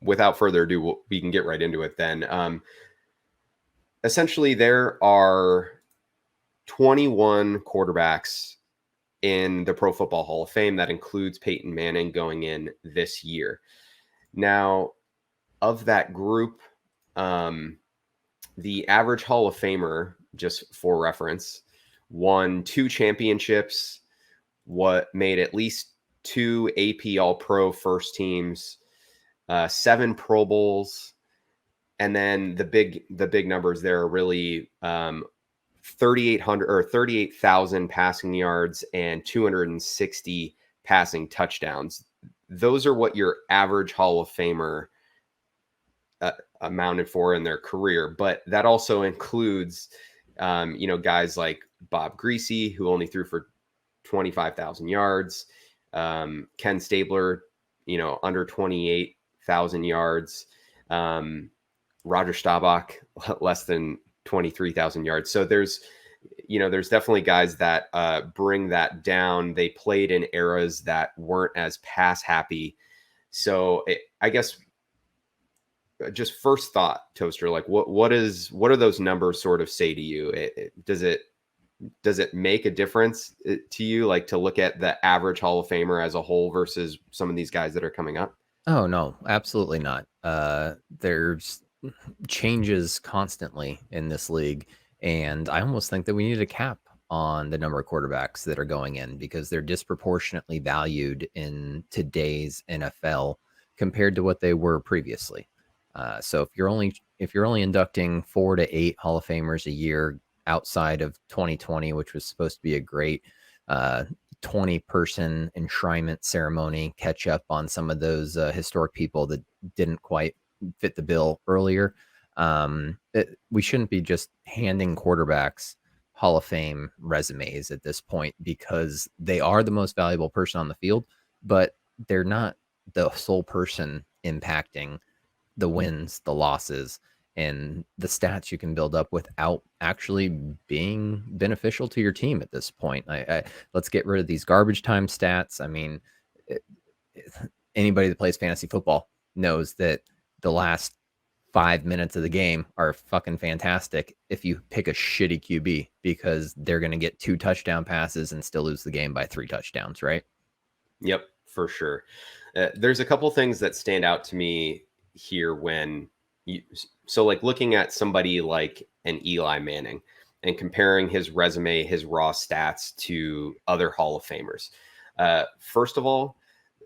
without further ado, we can get right into it then. Essentially, there are 21 quarterbacks in the Pro Football Hall of Fame. That includes Peyton Manning going in this year. Now, of that group, the average Hall of Famer, just for reference, won 2 championships, what made at least 2 AP All-Pro first teams, 7 Pro Bowls, and then the big numbers there are really 3,800 or 38,000 passing yards and 260 passing touchdowns. Those are what your average Hall of Famer amounted for in their career, but that also includes, guys like Bob Greasy, who only threw for 25,000 yards, Ken Stabler, under 28,000 yards, Roger Staubach, less than 23,000 yards. So there's definitely guys that bring that down. They played in eras that weren't as pass happy. So I guess just first thought, Toaster, like what are those numbers sort of say to you? Does it make a difference to you, like to look at the average Hall of Famer as a whole versus some of these guys that are coming up? Oh, no, absolutely not. There's changes constantly in this league, and I almost think that we need a cap on the number of quarterbacks that are going in because they're disproportionately valued in today's NFL compared to what they were previously. So if you're only inducting 4 to 8 Hall of Famers a year outside of 2020, which was supposed to be a great 20-person enshrinement ceremony, catch up on some of those historic people that didn't quite fit the bill earlier. We shouldn't be just handing quarterbacks Hall of Fame resumes at this point because they are the most valuable person on the field, but they're not the sole person impacting the wins, the losses, and the stats you can build up without actually being beneficial to your team at this point. Let's get rid of these garbage time stats. I mean, anybody that plays fantasy football knows that the last 5 minutes of the game are fucking fantastic if you pick a shitty QB because they're going to get 2 touchdown passes and still lose the game by 3 touchdowns, right? Yep, for sure. There's a couple things that stand out to me here when like looking at somebody like an Eli Manning and comparing his resume, his raw stats to other Hall of Famers. First of all,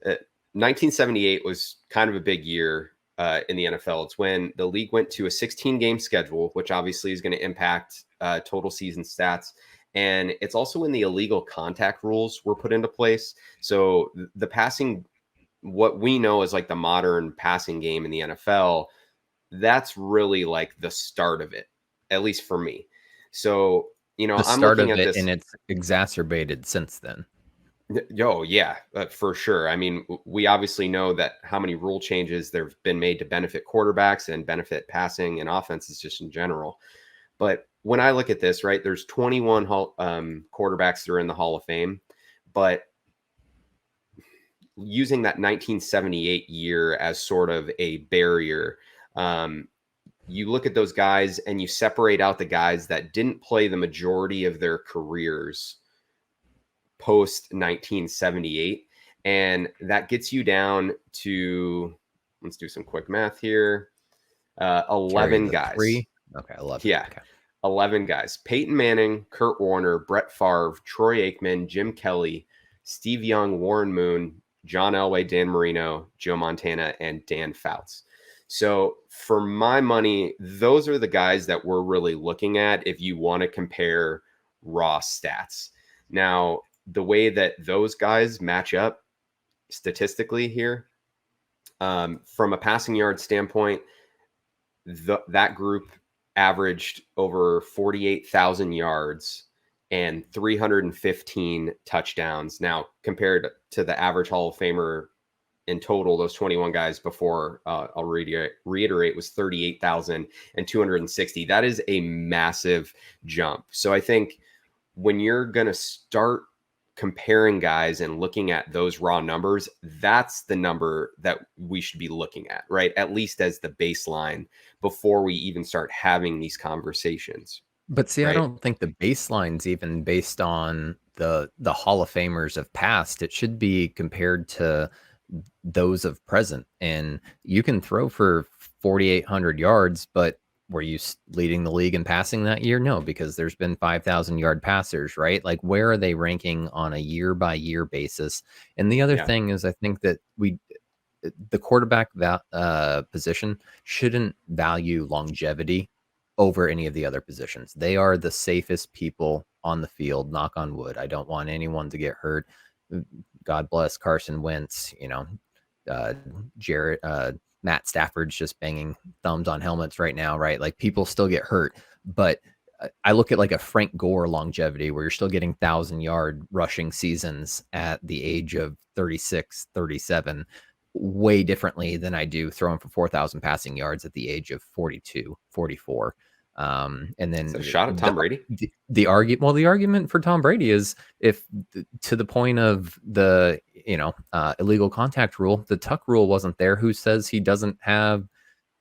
1978 was kind of a big year in the NFL. It's when the league went to a 16-game schedule, which obviously is going to impact total season stats. And it's also when the illegal contact rules were put into place. So the passing, what we know is like the modern passing game in the NFL, that's really like the start of it, at least for me. So, I'm looking at this, and it's exacerbated since then. Oh, yeah, for sure. I mean, we obviously know that how many rule changes there have been made to benefit quarterbacks and benefit passing and offenses just in general. But when I look at this, right, there's 21 quarterbacks that are in the Hall of Fame, but using that 1978 year as sort of a barrier, you look at those guys and you separate out the guys that didn't play the majority of their careers post 1978, and that gets you down to, let's do some quick math here, 11 guys. 3? Okay, 11. Yeah, okay. 11 guys. Peyton Manning, Kurt Warner, Brett Favre, Troy Aikman, Jim Kelly, Steve Young, Warren Moon, John Elway, Dan Marino, Joe Montana, and Dan Fouts. So for my money, those are the guys that we're really looking at if you want to compare raw stats. Now, the way that those guys match up statistically here, from a passing yard standpoint, that group averaged over 48,000 yards and 315 touchdowns. Now, compared to the average Hall of Famer in total, those 21 guys before, I'll reiterate, was 38,000 and 260. That is a massive jump. So I think when you're going to start comparing guys and looking at those raw numbers, that's the number that we should be looking at, right? At least as the baseline before we even start having these conversations, But see, I right? don't think the baseline's even based on the Hall of Famers of past. It should be compared to those of present. And you can throw for 4,800 yards, but were you leading the league in passing that year? No, because there's been 5,000-yard passers, right? Like, where are they ranking on a year by year basis? And the other Yeah. thing is, I think that the quarterback position shouldn't value longevity over any of the other positions. They are the safest people on the field, knock on wood. I don't want anyone to get hurt. God bless Carson Wentz, uh, Jared, Matt Stafford's just banging thumbs on helmets right now, right? Like, people still get hurt, but I look at like a Frank Gore longevity where you're still getting 1,000-yard rushing seasons at the age of 36, 37, way differently than I do throwing for 4,000 passing yards at the age of 42, 44. And It's a then shot at Tom Brady. the argument, well, the argument for Tom Brady is, if to the point of the illegal contact rule, the Tuck rule wasn't there. Who says he doesn't have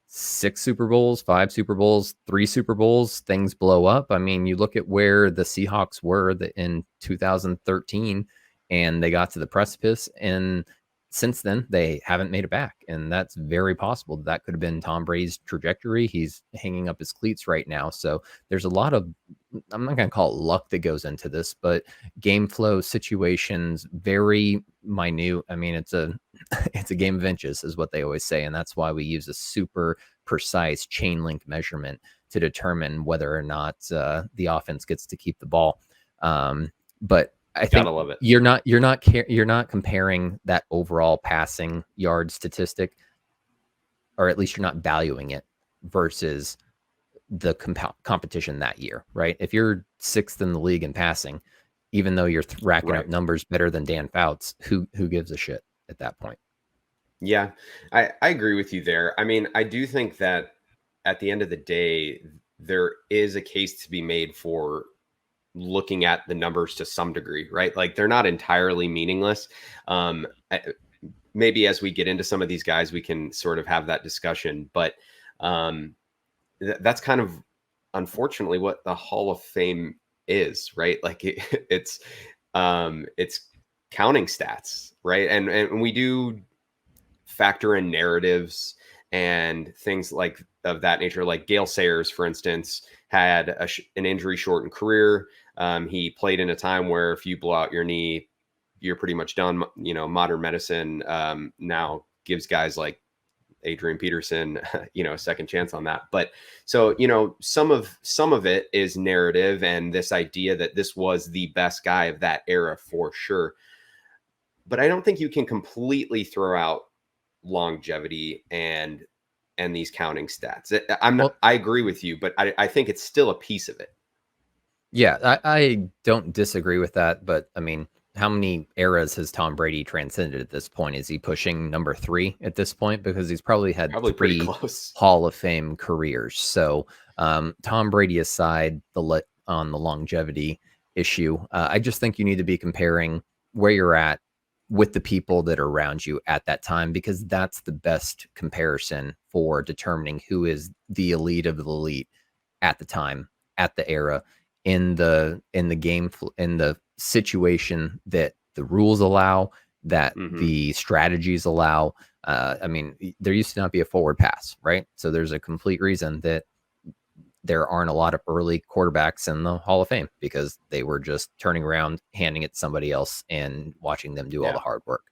6 Super Bowls, 5 Super Bowls, 3 Super Bowls? Things blow up. I mean, you look at where the Seahawks were in 2013, and they got to the precipice, and since then they haven't made it back. And that's very possible that could have been Tom Brady's trajectory. He's hanging up his cleats right now. So there's a lot of, I'm not going to call it luck that goes into this, but game flow situations, very minute. I mean, it's a game of inches, is what they always say. And that's why we use a super precise chain link measurement to determine whether or not the offense gets to keep the ball. But I think Gotta love it. you're not comparing that overall passing yard statistic, or at least you're not valuing it versus the competition that year, right? If you're 6th in the league in passing, even though you're racking up numbers better than Dan Fouts, who gives a shit at that point? Yeah, I agree with you there. I mean, I do think that at the end of the day, there is a case to be made for looking at the numbers to some degree, right? Like, they're not entirely meaningless. Maybe as we get into some of these guys, we can sort of have that discussion. But that's kind of, unfortunately, what the Hall of Fame is, right? Like, it's counting stats, right? And we do factor in narratives and things like of that nature. Like Gale Sayers, for instance, had an injury-shortened career. He played in a time where if you blow out your knee, you're pretty much done. Modern medicine now gives guys like Adrian Peterson, a second chance on that. But so, some of it is narrative and this idea that this was the best guy of that era for sure. But I don't think you can completely throw out longevity and these counting stats. I agree with you, but I think it's still a piece of it. Yeah, I don't disagree with that, but I mean, how many eras has Tom Brady transcended at this point? Is he pushing number 3 at this point? Because he's probably had Pretty 3 close Hall of Fame careers. So Tom Brady aside, on the longevity issue, I just think you need to be comparing where you're at with the people that are around you at that time, because that's the best comparison for determining who is the elite of the elite at the time, at the era, in the game, in the situation that the rules allow, that the strategies allow. I mean, there used to not be a forward pass, right? So there's a complete reason that there aren't a lot of early quarterbacks in the Hall of Fame, because they were just turning around, handing it to somebody else, and watching them do all the hard work.